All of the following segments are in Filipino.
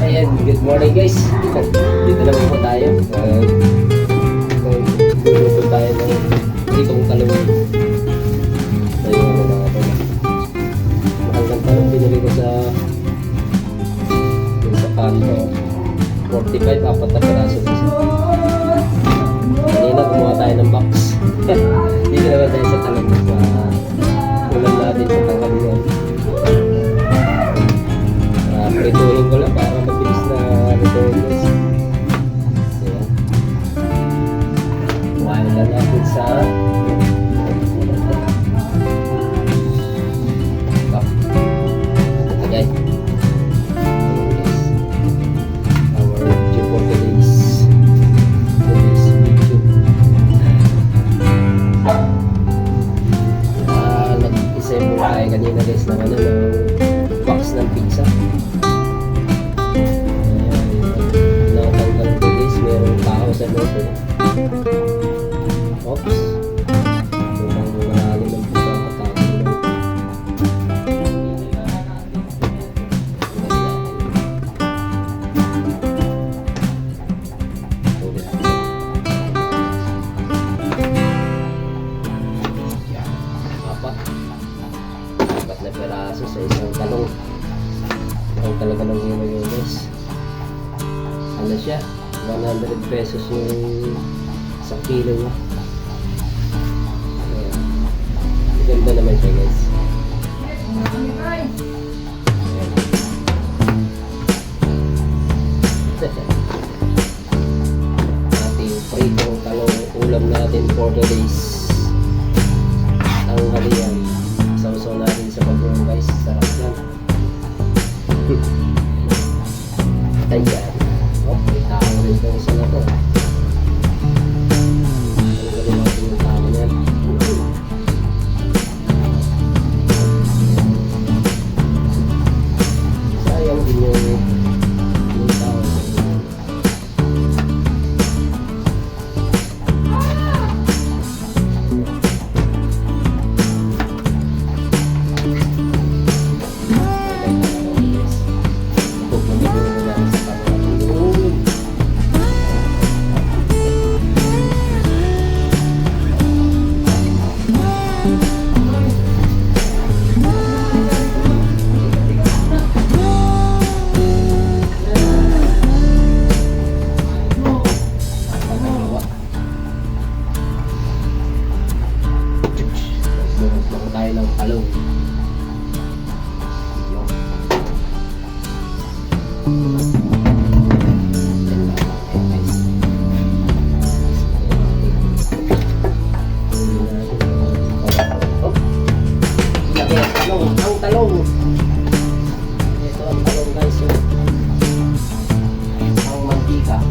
Ayan, good morning guys. Dito naman po tayo. Dito tayo ng itong talong. Ayun, ano na ito. Mahal talong binili ko sa kanto. 45, apat na peraso. Kanina gumawa tayo ng box. Dito naman tayo sa talong. Ulam natin sa tanghalian. Prituhin ko lang para mabilis na prituhin guys. Ayan. Kuhain lang natin sa ito guys. Our video for today's video. Nag-assemble tayo kanina guys ng ano, box ng pizza. Sa loob eh. Oops. Mukhang malalim ang pagkakataon lang. Apat na peraso sa isang talong. Ang talaga ng hilo yun guys. Ano siya? 100 pesos yung sa kilo niya. Maganda naman siya guys. Ating pritong talong ulam natin for today's tanghalian. Sausaw natin sa bagong guys. Sarap yan. Ayan. Okay, tao rin itong isa na to. Ang galing natin yung tao niyan. Sayang din yung tao sa inyo. Tayo ng talong. Ang talong. Ito ang talong guys. Ang mantika.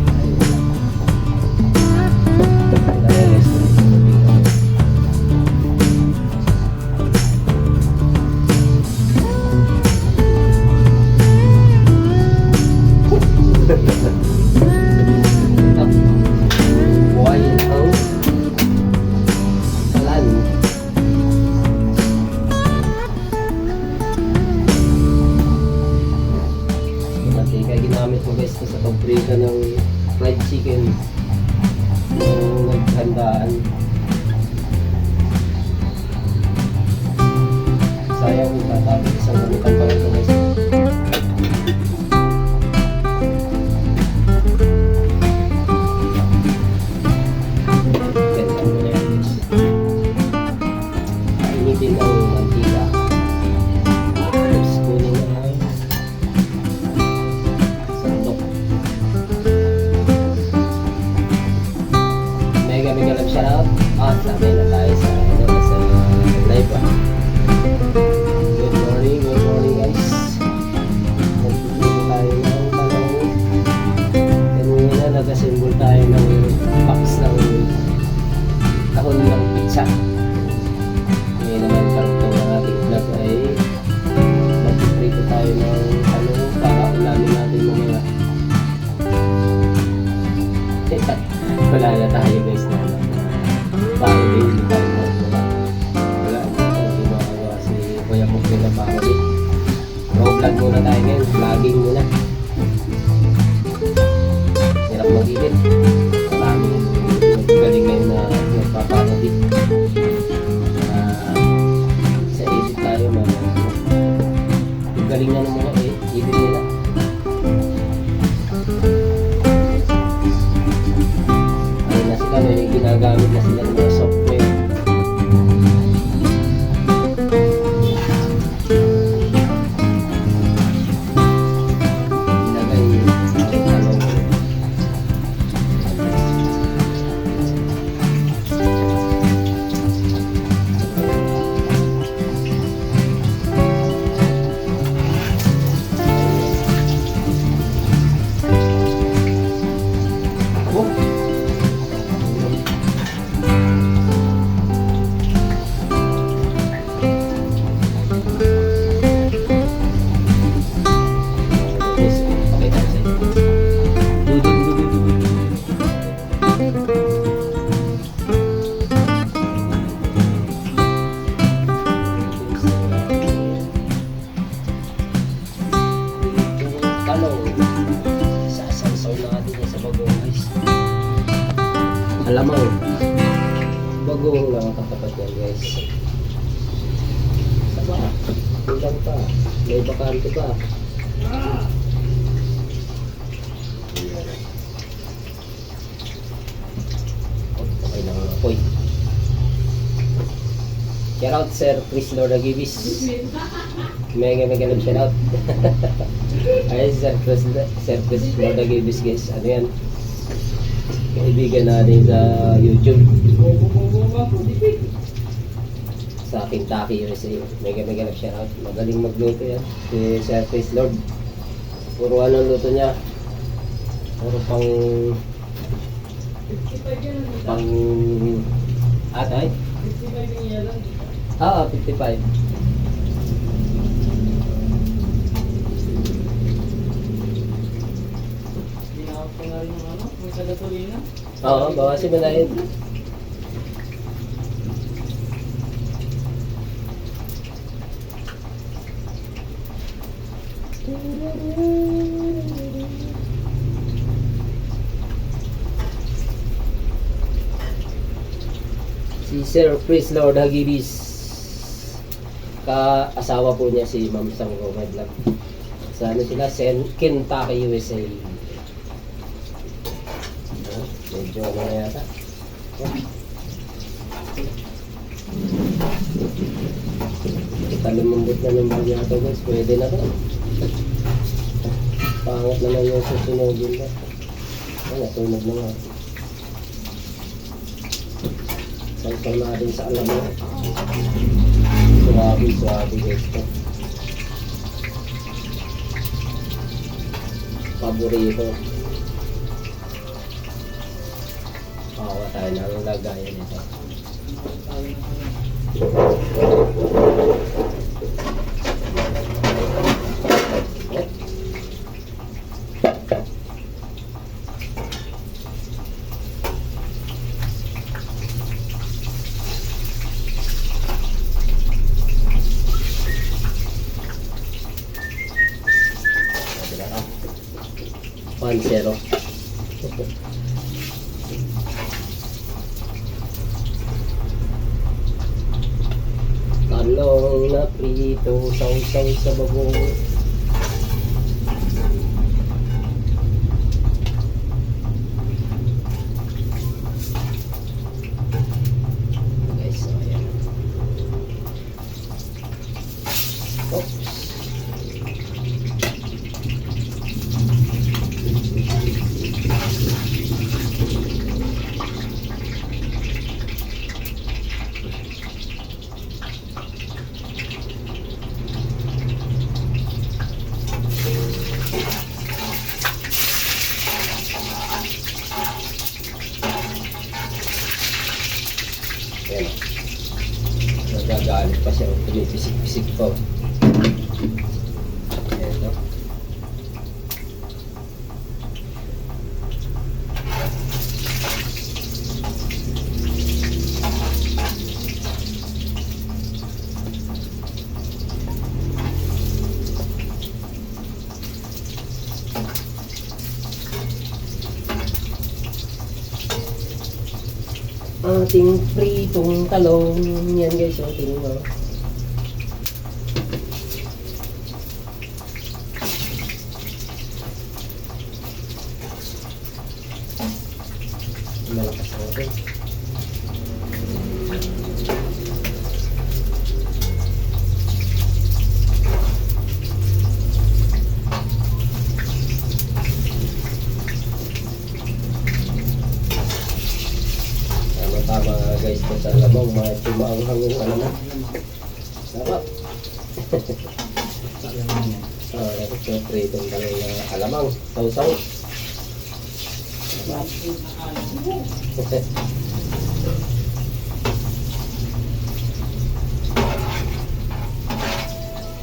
Ginamit ko guys sa pagprito ng fried chicken yung naghandaan. Sayang tatapos isang gamitan pa ito guys. Ganda mo na yan guys. Initin ang mantika. Tapos kunin na mega love shoutout at sabi na tayo sa live Good morning guys. Nagpipili tayo ng talong. Kanina nag-assemble tayo ng box ng kahon ng pizza. Ngayon naman karto ng ating vlog ay magpiprito tayo ng talong para ulamin natin mga wala na tayo guys na para din tayo wala na gumagawa si Kuya Pugli na para din vlog muna tayo ngayon, vlogging muna init. Maraming galing ngayon na nagpapakabit. Sa edit tayo na yung galing na ng mga edit nila. Ayun na sila, may ginagamit na sila ng mga software. Alamang bagong lang katapat yan guys. Saba, ilang pa, may bakante pa. Okay lang ang apoy. Shout out Sir Chris Lorda Gibis. Mega love shout out. Ay Sir Chris Lorda Gibis guys. Ano yan? Kaibigan natin sa YouTube. Sa Kentucky, USA. Mega love shout out. Magaling magluto yan. Si Sir Chris Lord. Puro ano luto niya. Puro pang atay? 55 yung yalan. 55. Oo, bawasin mo na yun. Si Sir Chris Lord Hagibis, ka-asawa po niya si Ma'am Sang Romad lang. Sa ano sila? Kentucky, USA. Medyo ano na yata. Lumambot na ng bagyo ito guys. Pwede na to. Pangat naman yung susunodin na. Ay, natunog na nga. Sangkal natin sa alam mo. Suwabi guys. Paborito. Pawa tayo na ang lagayan nito. Pansero. Talong na prito, saw-saw sa bagong. Guys, so ayan. Oops. Ayan. Nagagalit pa siya. Tumipisik-pisik pa. Ayan o. ating pritong talong. Yan guys, o tingin mo. Malakas natin. Tama guys ko sa lamang, tumaanghang yung alamang. Sarap. Ito pritong talong na alamang, sausaw.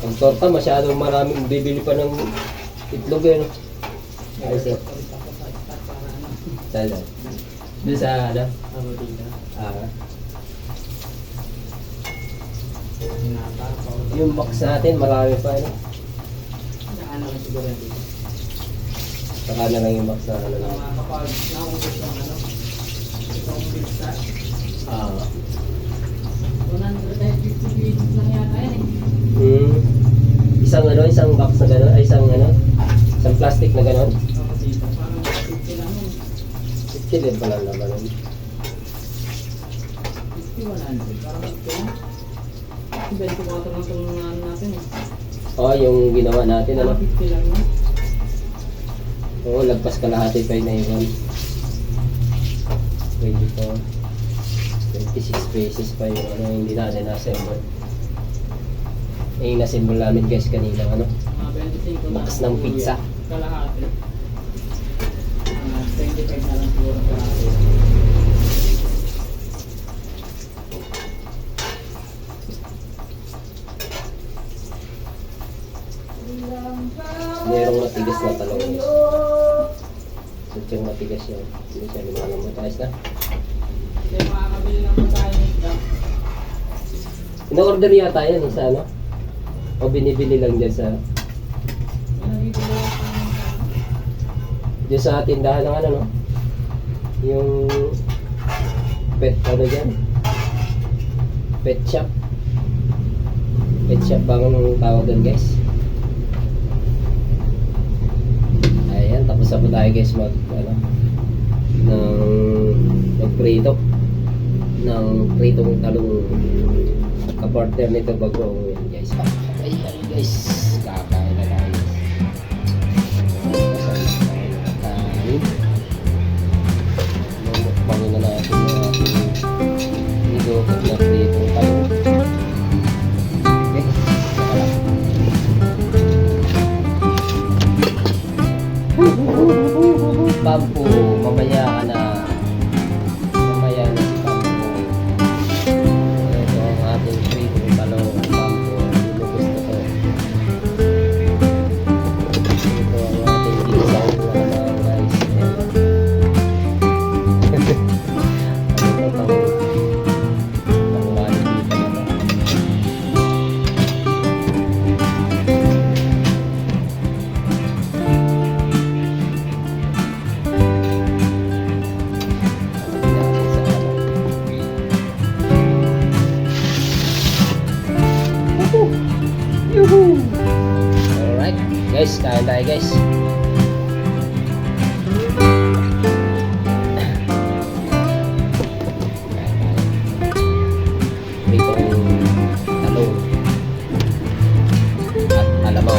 Ang torta masyadong maraming bibili pa ng itlog eh. No? Ayos eh. Saan? Doon sa ano? Yung box natin marami pa eh. Saka na lang yung box na ano lang. Kapag naubos yung ano, itong pizza. 150 pieces lang yata yan eh. Isang ano, isang box na gano'n, ay isang ano, isang plastic na gano'n. Tapos dito, parang 50 lang yun. 50 din pala naman. 50, 100. Parang 50 lang. 24 lang itong ano natin eh. Oo, yung ginawa natin ano. 50 lang yun. Oo, lagpas kalahati pa yun na yun. 24, 26 pesos pa yung ano, hindi natin na-assemble. Yung na-assemble namin guys kanina ano. 25 Box ng pizza. Kalahati. 25 na lang siguro kalahati. Merong matigas na talong guys. Sadyang matigas yan. Hindi siya lumalamot. Ayos na. Kaya makakabili naman tayo ng isda. In-order yata yan sa ano? O binibili lang dyan sa dyan sa tindahan ng ano no? Yung pet ano dyan? Pet shop. Pet shop bang anong tawag doon guys? Ayan, tapos na po tayo guys mag ano magprito ng pritong talong kapartner nito bago yan guys. Ay guys, kakain na tayo. Mamukbangin na natin yung ating nilokot na pritong talong. Okay, saka lang. Pampo, mamaya ka na. Mamaya na si Pampo. Ito ang ating pritong talong. Pampo, nilubos na to. Ito ang ating ginisang na mga guys. Ano ito pang mali dito na to. Alright, guys, kain tayo guys. Pritong talong at alamaw.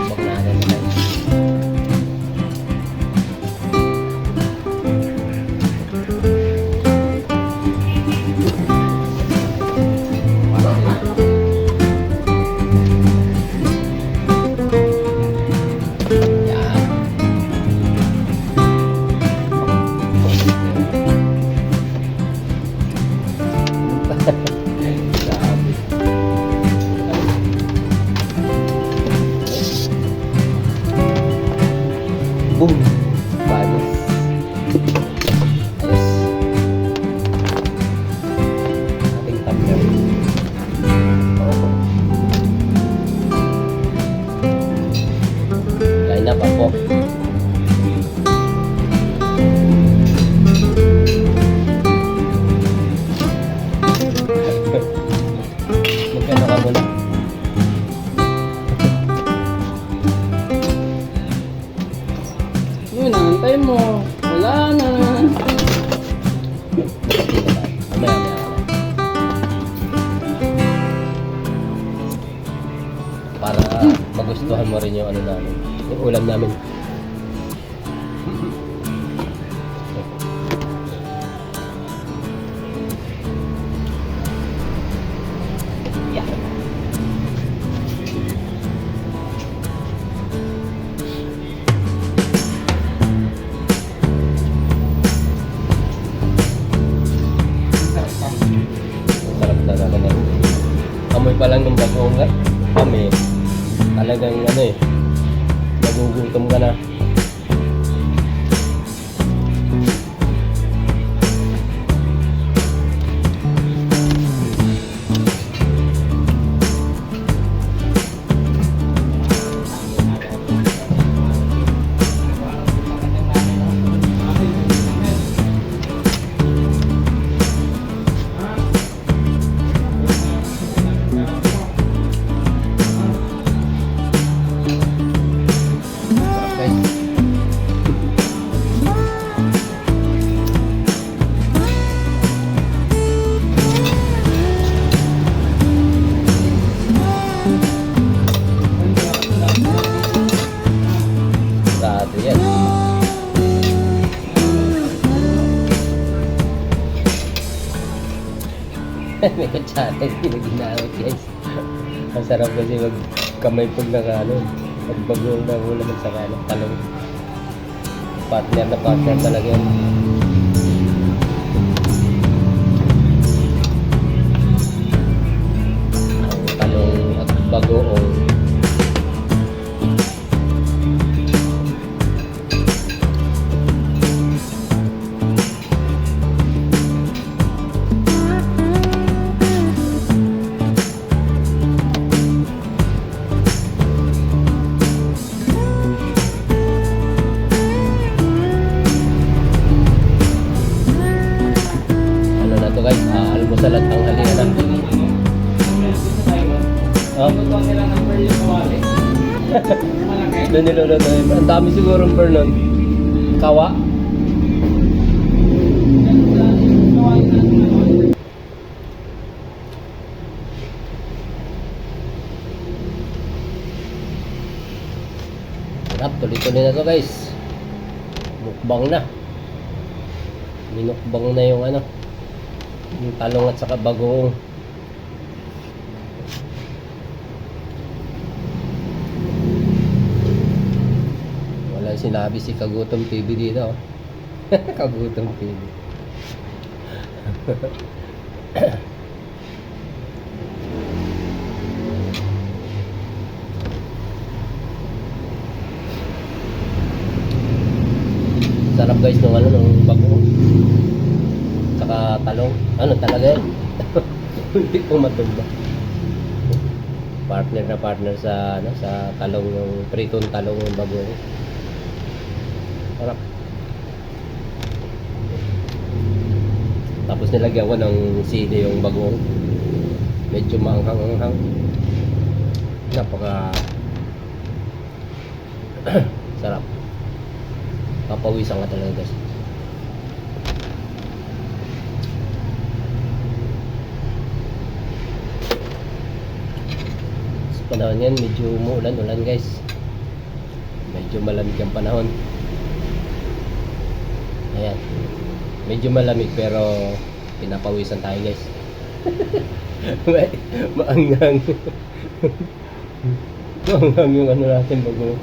Huwag natin naman. Boom! Bagus. Ayos. Ating tumbler. Oh. Magkano ka muna? Yun, antay mo. Wala na. Makati na tayo. Mamaya. Para magustuhan mo rin yung ano namin. Yung ulam namin. Yeah. Sarap na naman yan. Amoy pa lang ng bagong kami. Talagang ano eh. Nagugutom ka na. Sarap guys. Sarado yan. May kutsara hindi na ginamit guys. Ang sarap kasi magkamay pag nakano. Pagbago na ulam at saka ng talong. Partner na partner talaga yan. Ang talong at bagoong. Ano na to guys? Almusal at tanghalian na. Oh. Lutuan nila ng pearl yung kawali. Malaki. Doon niluluto yun. Ang dami sigurong per nun. Kawa. Sarap, tuloy-tuloy na to guys. Mukbang na. Minukbang na yung ano. Yung talong at saka bagoong. Wala sinabi si Kagutom TV dito. Oh. Kagutom TV. Sarap guys nung ano nung bagoong. Saka talong. Ano talaga yan? Hindi po matumba. Partner na partner sa ano sa talong yung pritong talong yung bagoong. Sarap. Tapos nilagyan ko ng sili yung bagoong. Medyo maanghang-anghang. Napaka sarap. Papawisan ka talaga guys. Sa panahon yan, medyo umuulan-ulan guys. Medyo malamig ang panahon. Ayan. Medyo malamig pero pinapawisan tayo guys. Maanghang. Maanghang yung ano natin bago.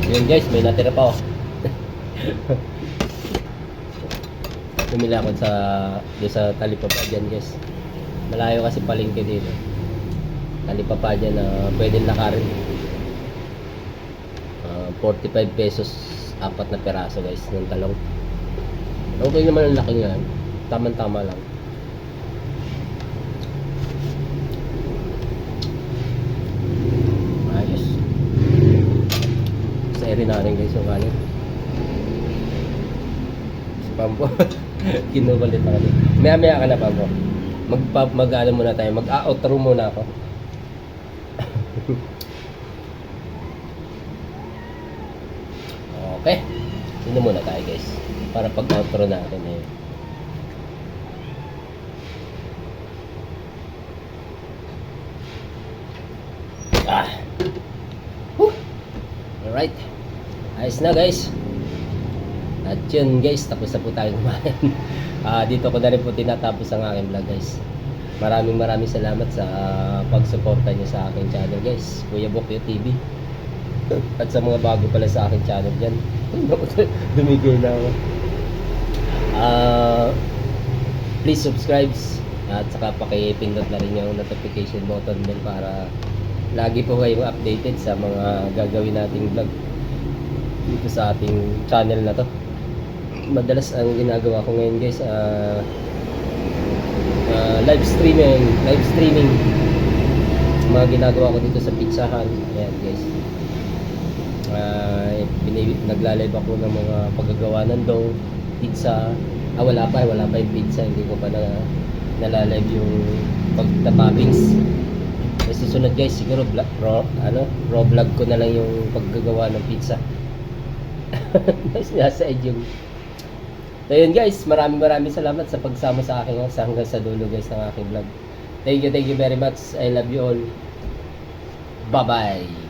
Yun guys, may natira pa oh. Bumili ako doon sa Talipapa dyan guys. Malayo kasi palengke dito. Talipapa dyan na pwedeng lakarin. 45 pesos 4 na peraso guys ng talong. Okay naman ang laki nga. Tama-tama lang. Ayos. Sa rin na rin guys yung kanin. Spam po. Kinukulit ako. Maya-maya ka na pa bro. Mag-ano muna tayo. Mag-outro muna ako. Okay. Sino muna tayo guys. Para pag-outro natin eh. Alright. Ayos na guys. At yun guys, tapos na po tayo kumain. Dito ko na rin po tinatapos ang aking vlog guys. Maraming salamat sa pagsuporta nyo sa aking channel guys. Kuya Bokyo TV. At sa mga bago pala sa aking channel dyan. Dumigay na ako. Please subscribe. At saka pakipindot na rin yung notification button din para lagi po kayong updated sa mga gagawin nating vlog dito sa ating channel na to. Madalas ang ginagawa ko ngayon guys, live streaming mga ginagawa ko dito sa pizzahan. Ayan guys, nagla-live ako ng mga paggagawa ng dough, pizza. Wala pa yung pizza, hindi ko pa nalalive yung pagtatoppings. Susunod guys, siguro raw vlog ko na lang yung paggagawa ng pizza. Nasa yung. So yun guys, maraming salamat sa pagsama sa akin hanggang sa dulo guys ng aking vlog. Thank you very much. I love you all. Bye bye.